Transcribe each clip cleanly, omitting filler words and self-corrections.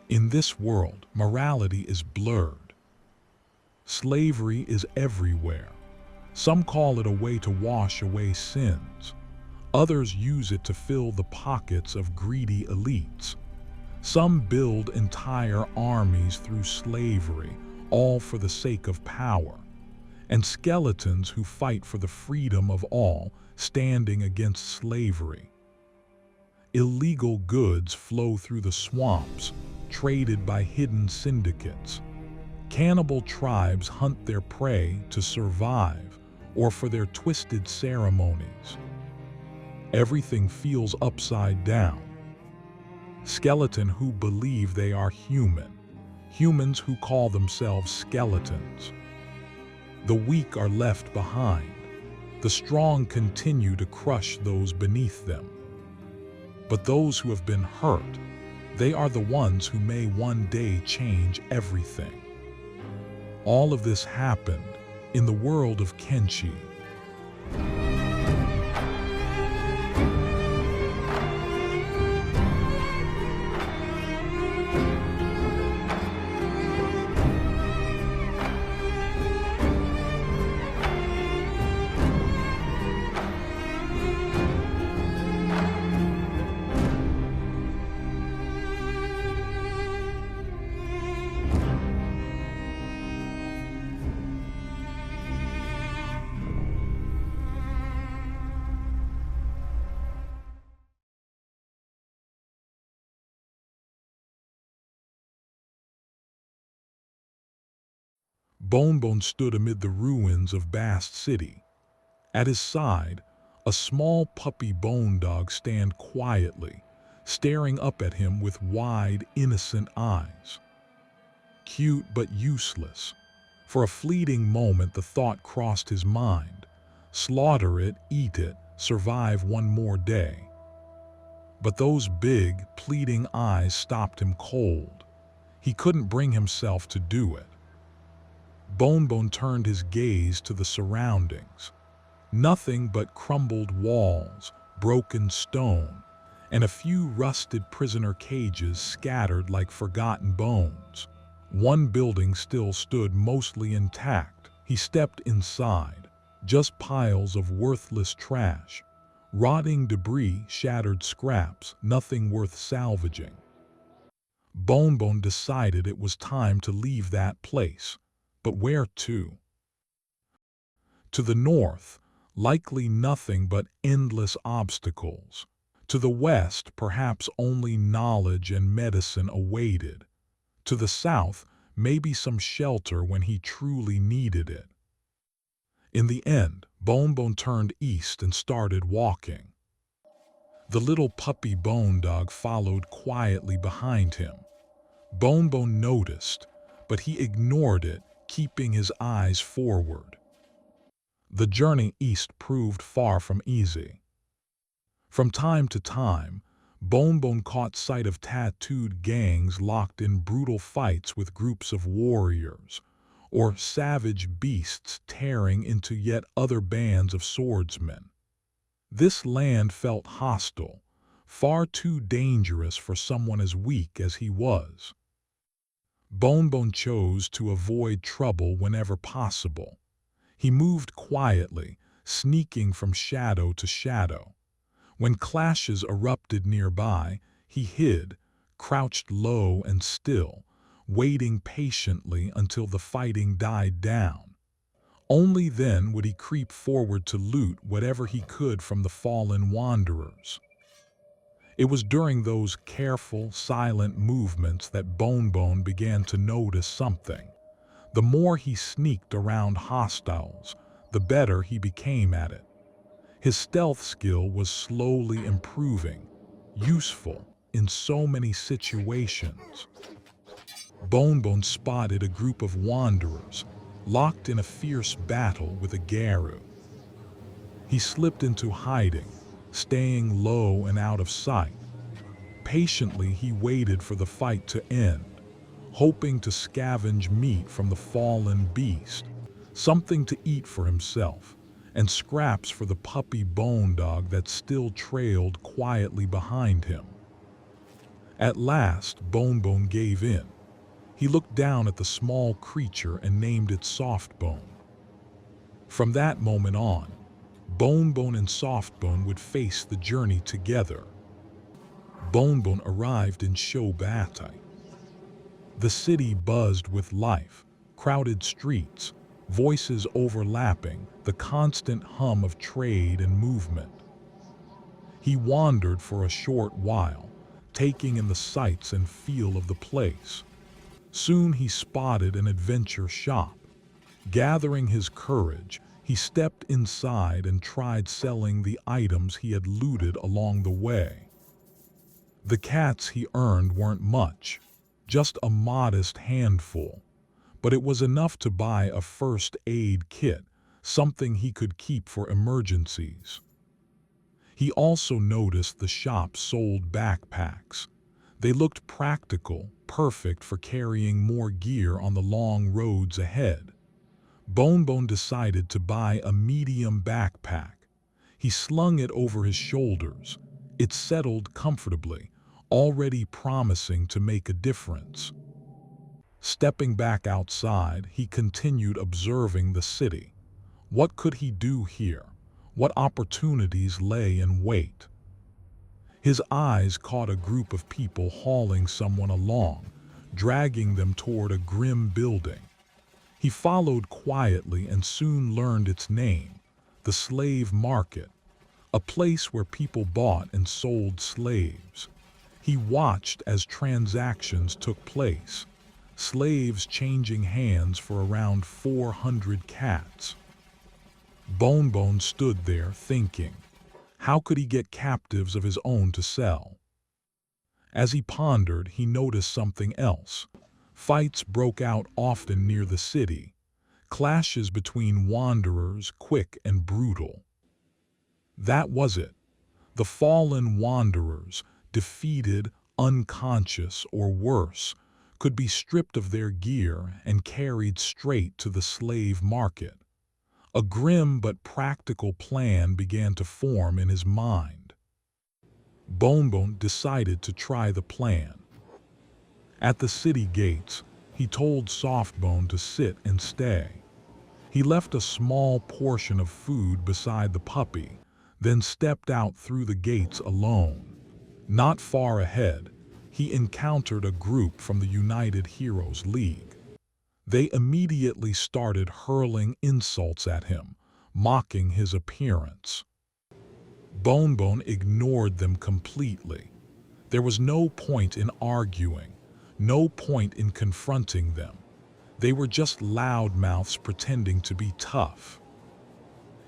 In this world, morality is blurred. Slavery is everywhere. Some call it a way to wash away sins. Others use it to fill the pockets of greedy elites. Some build entire armies through slavery, all for the sake of power. And skeletons who fight for the freedom of all, standing against slavery. Illegal goods flow through the swamps, traded by hidden syndicates. Cannibal tribes hunt their prey to survive or for their twisted ceremonies. Everything feels upside down. Skeleton who believe they are human. Humans who call themselves skeletons. The weak are left behind. The strong continue to crush those beneath them. But those who have been hurt, they are the ones who may one day change everything. All of this happened in the world of Kenshi. Bonebone stood amid the ruins of Bast city. At his side, a small puppy bonedog stand quietly, staring up at him with wide, innocent eyes. Cute but useless. For a fleeting moment the thought crossed his mind. Slaughter it, eat it, survive one more day. But those big, pleading eyes stopped him cold. He couldn't bring himself to do it. Bonebone turned his gaze to the surroundings. Nothing but crumbled walls, broken stone, and a few rusted prisoner cages scattered like forgotten bones. One building still stood mostly intact. He stepped inside. Just piles of worthless trash. Rotting debris, shattered scraps, nothing worth salvaging. Bonebone decided it was time to leave that place. But where to? To the north, likely nothing but endless obstacles. To the west, perhaps only knowledge and medicine awaited. To the south, maybe some shelter when he truly needed it. In the end, Bonebone turned east and started walking. The little puppy bonedog followed quietly behind him. Bonebone noticed, but he ignored it, keeping his eyes forward. The journey east proved far from easy. From time to time, Bonebone caught sight of tattooed gangs locked in brutal fights with groups of warriors, or savage beasts tearing into yet other bands of swordsmen. This land felt hostile, far too dangerous for someone as weak as he was. Bonebone chose to avoid trouble whenever possible. He moved quietly, sneaking from shadow to shadow. When clashes erupted nearby, he hid, crouched low and still, waiting patiently until the fighting died down. Only then would he creep forward to loot whatever he could from the fallen wanderers. It was during those careful, silent movements that Bonebone began to notice something. The more he sneaked around hostiles, the better he became at it. His stealth skill was slowly improving, useful in so many situations. Bonebone spotted a group of wanderers, locked in a fierce battle with a Garu. He slipped into hiding, staying low and out of sight. Patiently he waited for the fight to end, hoping to scavenge meat from the fallen beast, something to eat for himself, and scraps for the puppy bonedog that still trailed quietly behind him. At last, Bonebone gave in. He looked down at the small creature and named it Softbone. From that moment on, Bonebone and Softbone would face the journey together. Bonebone arrived in Shobata. The city buzzed with life, crowded streets, voices overlapping, the constant hum of trade and movement. He wandered for a short while, taking in the sights and feel of the place. Soon he spotted an adventure shop. Gathering his courage, he stepped inside and tried selling the items he had looted along the way. The cats he earned weren't much, just a modest handful, but it was enough to buy a first aid kit, something he could keep for emergencies. He also noticed the shop sold backpacks. They looked practical, perfect for carrying more gear on the long roads ahead. Bonebone decided to buy a medium backpack. He slung it over his shoulders. It settled comfortably, already promising to make a difference. Stepping back outside, he continued observing the city. What could he do here? What opportunities lay in wait? His eyes caught a group of people hauling someone along, dragging them toward a grim building. He followed quietly and soon learned its name, the slave market, a place where people bought and sold slaves. He watched as transactions took place, slaves changing hands for around 400 cats. Bonebone stood there thinking, how could he get captives of his own to sell? As he pondered, he noticed something else. Fights broke out often near the city, clashes between wanderers, quick and brutal. That was it. The fallen wanderers, defeated, unconscious, or worse, could be stripped of their gear and carried straight to the slave market. A grim but practical plan began to form in his mind. Bonebone decided to try the plan. At the city gates, he told Softbone to sit and stay. He left a small portion of food beside the puppy, then stepped out through the gates alone. Not far ahead, he encountered a group from the United Heroes League. They immediately started hurling insults at him, mocking his appearance. Bonebone ignored them completely. There was no point in arguing, no point in confronting them. They were just loudmouths pretending to be tough.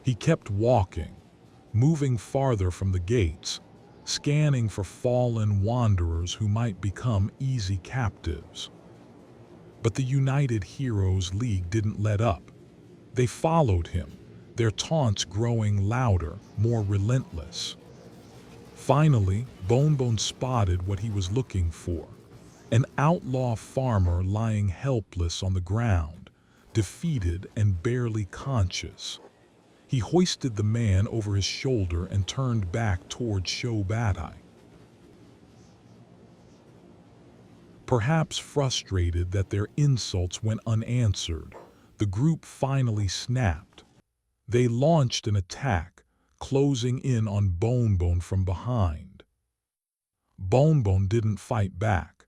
He kept walking, moving farther from the gates, scanning for fallen wanderers who might become easy captives. But the United Heroes League didn't let up. They followed him, their taunts growing louder, more relentless. Finally, Bonebone spotted what he was looking for. An outlaw farmer lying helpless on the ground, defeated and barely conscious. He hoisted the man over his shoulder and turned back toward Shobata. Perhaps frustrated that their insults went unanswered, the group finally snapped. They launched an attack, closing in on Bonebone from behind. Bonebone didn't fight back.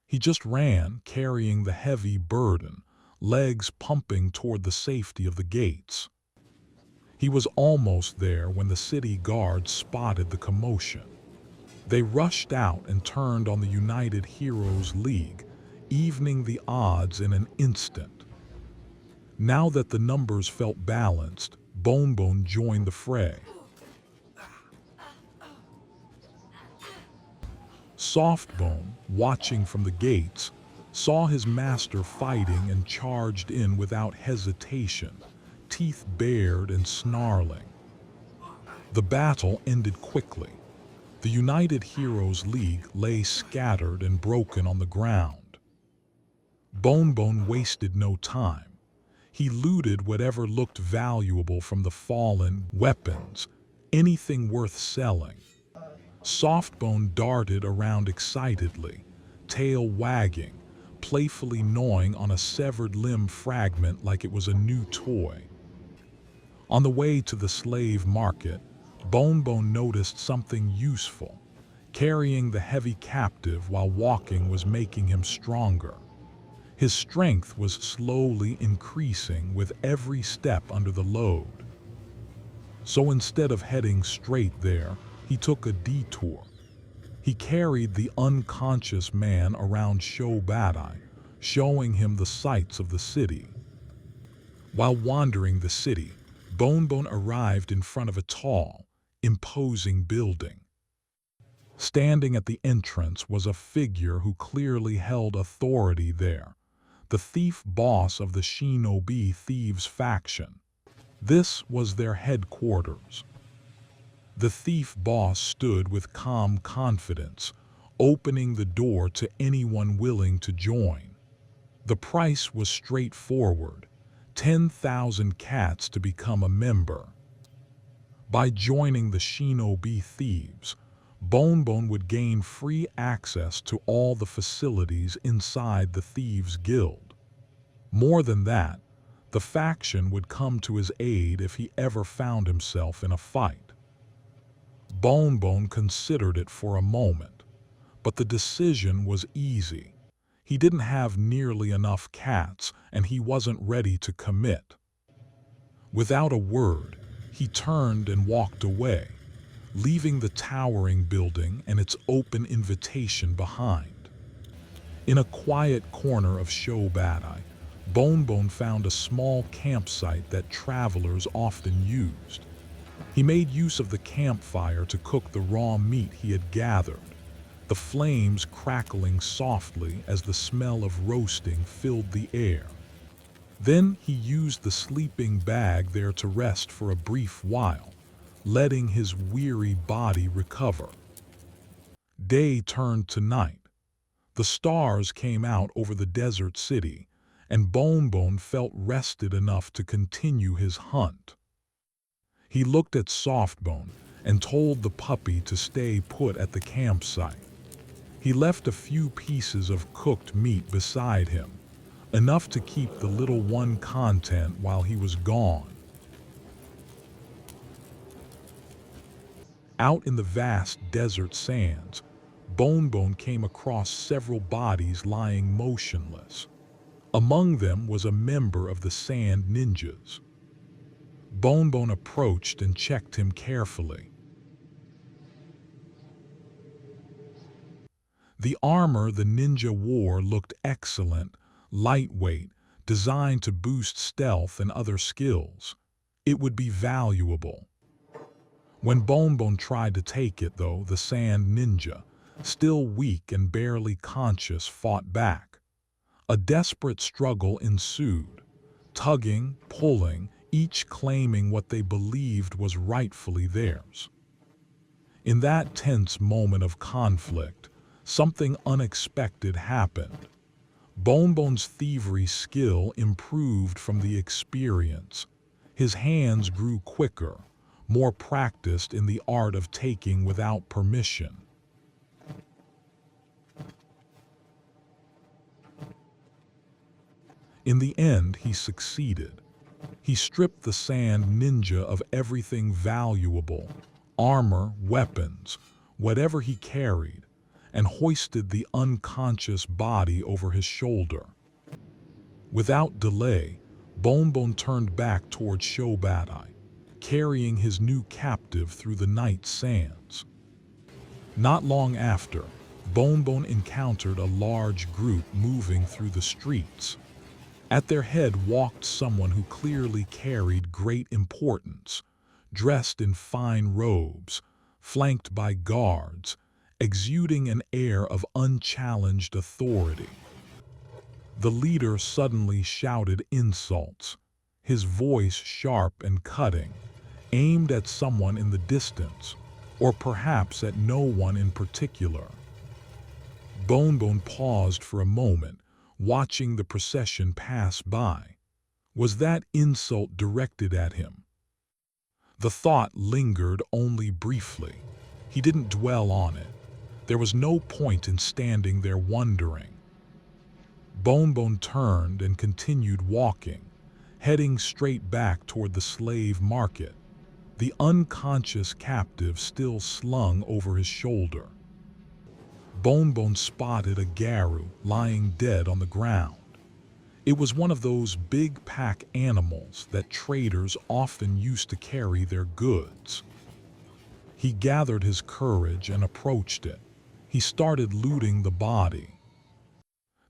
He just ran, carrying the heavy burden, legs pumping toward the safety of the gates. He was almost there when the city guards spotted the commotion. They rushed out and turned on the United Heroes League, evening the odds in an instant. Now that the numbers felt balanced, Bonebone joined the fray. Softbone, watching from the gates, saw his master fighting and charged in without hesitation, teeth bared and snarling. The battle ended quickly. The United Heroes League lay scattered and broken on the ground. Bonebone wasted no time. He looted whatever looked valuable from the fallen, weapons, anything worth selling. Softbone darted around excitedly, tail wagging, playfully gnawing on a severed limb fragment like it was a new toy. On the way to the slave market, Bonebone noticed something useful. Carrying the heavy captive while walking was making him stronger. His strength was slowly increasing with every step under the load. So instead of heading straight there, he took a detour. He carried the unconscious man around Shobadai, showing him the sights of the city. While wandering the city, Bonebone arrived in front of a tall, imposing building. Standing at the entrance was a figure who clearly held authority there, the thief boss of the Shinobi Thieves faction. This was their headquarters. The thief boss stood with calm confidence, opening the door to anyone willing to join. The price was straightforward: 10,000 cats to become a member. By joining the Shinobi Thieves, Bonebone would gain free access to all the facilities inside the Thieves Guild. More than that, the faction would come to his aid if he ever found himself in a fight. Bonebone considered it for a moment, but the decision was easy. He didn't have nearly enough cats, and he wasn't ready to commit. Without a word, he turned and walked away, leaving the towering building and its open invitation behind. In a quiet corner of Shobadai, Bonebone found a small campsite that travelers often used. He made use of the campfire to cook the raw meat he had gathered, the flames crackling softly as the smell of roasting filled the air. Then he used the sleeping bag there to rest for a brief while, letting his weary body recover. Day turned to night. The stars came out over the desert city, and Bonebone felt rested enough to continue his hunt. He looked at Softbone and told the puppy to stay put at the campsite. He left a few pieces of cooked meat beside him, enough to keep the little one content while he was gone. Out in the vast desert sands, Bonebone came across several bodies lying motionless. Among them was a member of the Sand Ninjas. Bonebone approached and checked him carefully. The armor the ninja wore looked excellent, lightweight, designed to boost stealth and other skills. It would be valuable. When Bonebone tried to take it, though, the Sand Ninja, still weak and barely conscious, fought back. A desperate struggle ensued, tugging, pulling, each claiming what they believed was rightfully theirs. In that tense moment of conflict, something unexpected happened. Bonebone's thievery skill improved from the experience. His hands grew quicker, more practiced in the art of taking without permission. In the end, he succeeded. He stripped the Sand Ninja of everything valuable, armor, weapons, whatever he carried, and hoisted the unconscious body over his shoulder. Without delay, Bonebone turned back toward Shobadai, carrying his new captive through the night sands. Not long after, Bonebone encountered a large group moving through the streets. At their head walked someone who clearly carried great importance, dressed in fine robes, flanked by guards, exuding an air of unchallenged authority. The leader suddenly shouted insults, his voice sharp and cutting, aimed at someone in the distance, or perhaps at no one in particular. Bonebone paused for a moment, watching the procession pass by. Was that insult directed at him? The thought lingered only briefly. He didn't dwell on it. There was no point in standing there wondering. Bonebone turned and continued walking, heading straight back toward the slave market, the unconscious captive still slung over his shoulder. Bonebone spotted a garu lying dead on the ground. It was one of those big pack animals that traders often used to carry their goods. He gathered his courage and approached it. He started looting the body.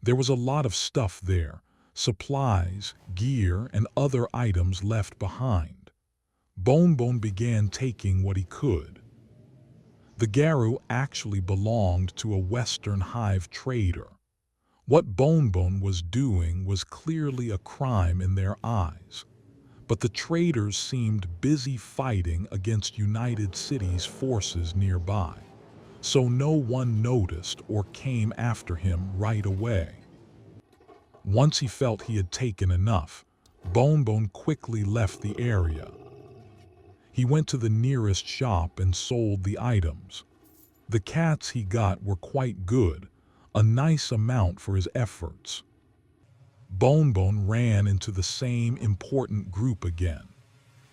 There was a lot of stuff there, supplies, gear, and other items left behind. Bonebone began taking what he could. The garu actually belonged to a Western hive trader. What Bonebone was doing was clearly a crime in their eyes, but the traders seemed busy fighting against United City's forces nearby, so no one noticed or came after him right away. Once he felt he had taken enough, Bonebone quickly left the area. He went to the nearest shop and sold the items. The cats he got were quite good, a nice amount for his efforts. Bonebone ran into the same important group again.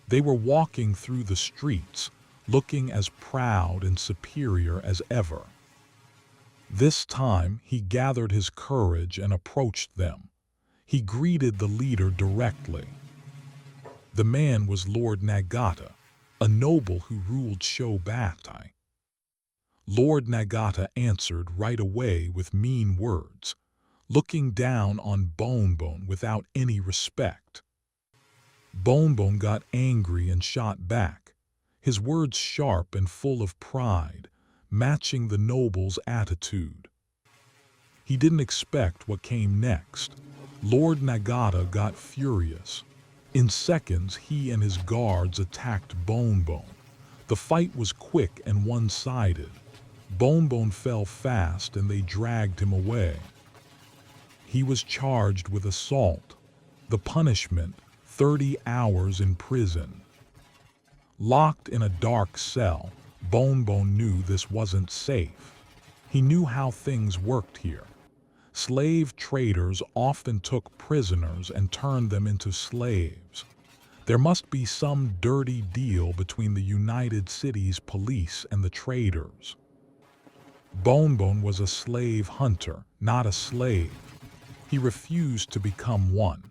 They were walking through the streets, looking as proud and superior as ever. This time he gathered his courage and approached them. He greeted the leader directly. The man was Lord Nagata, a noble who ruled Bast. Lord Nagata answered right away with mean words, looking down on Bonebone without any respect. Bonebone got angry and shot back, his words sharp and full of pride, matching the noble's attitude. He didn't expect what came next. Lord Nagata got furious. In seconds, he and his guards attacked Bonebone. The fight was quick and one-sided. Bonebone fell fast and they dragged him away. He was charged with assault. The punishment, 30 hours in prison. Locked in a dark cell, Bonebone knew this wasn't safe. He knew how things worked here. Slave traders often took prisoners and turned them into slaves. There must be some dirty deal between the United City's police and the traders. Bonebone was a slave hunter, not a slave. He refused to become one.